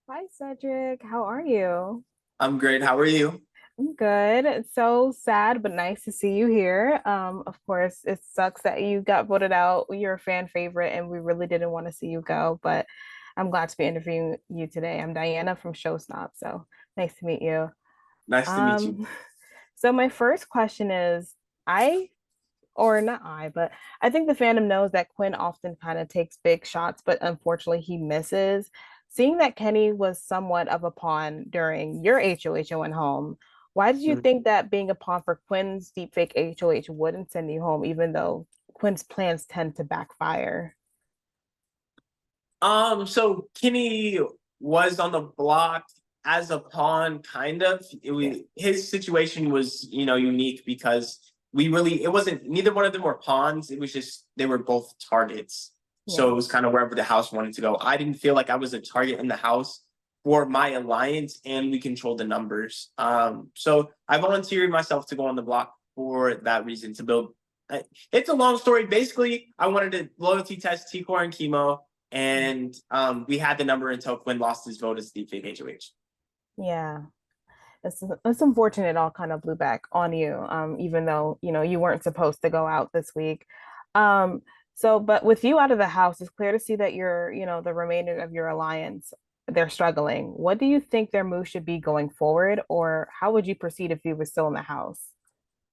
Hi, Cedric. How are you? I'm great. How are you? I'm good. It's so sad, but nice to see you here. Of course, it sucks that you got voted out. You're a fan favorite, and we really didn't want to see you go, but I'm glad to be interviewing you today. I'm Diana from Showstop, so nice to meet you. Nice to meet you. Um, so my first question is, I or not I, but I think the fandom knows that Quinn often kind of takes big shots, but unfortunately he misses. Seeing that Kenny was somewhat of a pawn during your HOH went home, why did you Mm. think that being a pawn for Quinn's deepfake HOH wouldn't send you home, even though Quinn's plans tend to backfire? So Kenny was on the block as a pawn, kind of. Yeah, His situation was, unique because it wasn't neither one of them were pawns. It was just they were both targets. So yeah. it was kind of wherever the house wanted to go. I didn't feel like I was a target in the house for my alliance, and we controlled the numbers. So I volunteered myself to go on the block for that reason to build. It's a long story. Basically, I wanted to loyalty test T-Core and Chemo, and we had the number until Quinn lost his vote as deepfake HOH. Yeah. It's unfortunate it all kind of blew back on you, even though, you weren't supposed to go out this week. Um, but with you out of the house, it's clear to see that the remainder of your alliance, they're struggling. What do you think their move should be going forward, or how would you proceed if you were still in the house,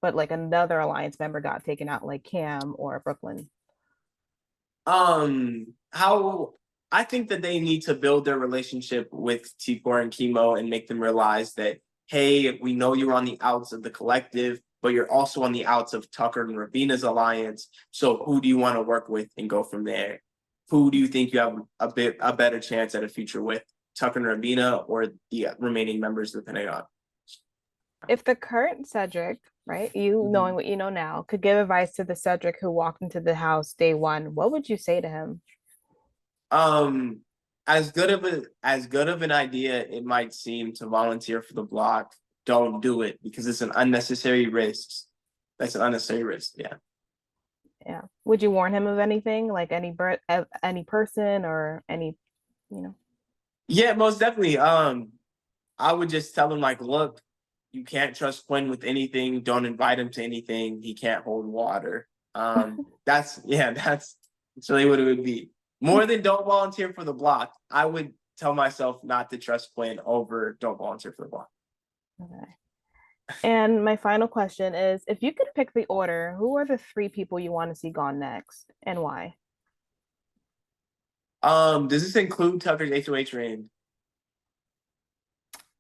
but like another alliance member got taken out, like Cam or Brooklyn? How I think that they need to build their relationship with T-Core and Chemo and make them realize that, hey, we know you're on the outs of the collective, but you're also on the outs of Tucker and Ravina's alliance. So who do you want to work with and go from there? Who do you think you have a better chance at a future with, Tucker and Ravina or the remaining members of the Pentagon? If the current Cedric, right, you knowing Mhm. what you know now, could give advice to the Cedric who walked into the house day one, what would you say to him? Um, as good of an idea it might seem to volunteer for the block, don't do it because it's an unnecessary risk. That's an unnecessary risk. Yeah. Yeah. Would you warn him of anything, like any person or any, you know? Yeah, most definitely. I would just tell him like, look, you can't trust Quinn with anything. Don't invite him to anything. He can't hold water. That's yeah, that's really what it would be. More than don't volunteer for the block, I would tell myself not to trust Quinn over don't volunteer for the block. Okay. And my final question is, if you could pick the order, who are the three people you want to see gone next and why? Does this include Tucker's HOH reign?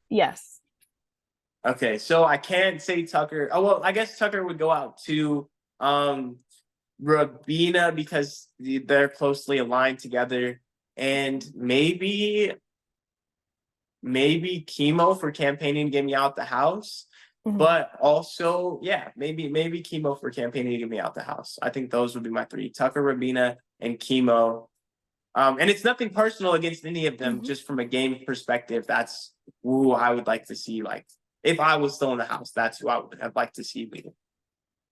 Yes. Okay, so I can't say Tucker. Oh well, I guess Tucker would go out to um Rabina because they're closely aligned together, and maybe Chemo for campaigning to get me out the house, Mhm. but also yeah, maybe Chemo for campaigning to get me out the house. I think those would be my three: Tucker, Rabina, and Chemo. And it's nothing personal against any of them, Mhm. just from a game perspective. That's who I would like to see. Like, if I was still in the house, that's who I would have liked to see leading.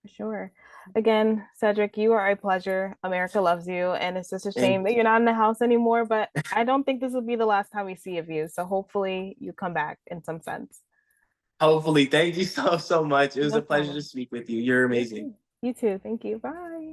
For sure. Again, Cedric, you are a pleasure. America loves you, and it's just a shame And that you're not in the house anymore, but I don't think this will be the last time we see of you. So hopefully you come back in some sense. hopefully, thank you so much. It was No a pleasure to problem. speak with you. You're You amazing. too. You too. Thank you. Bye.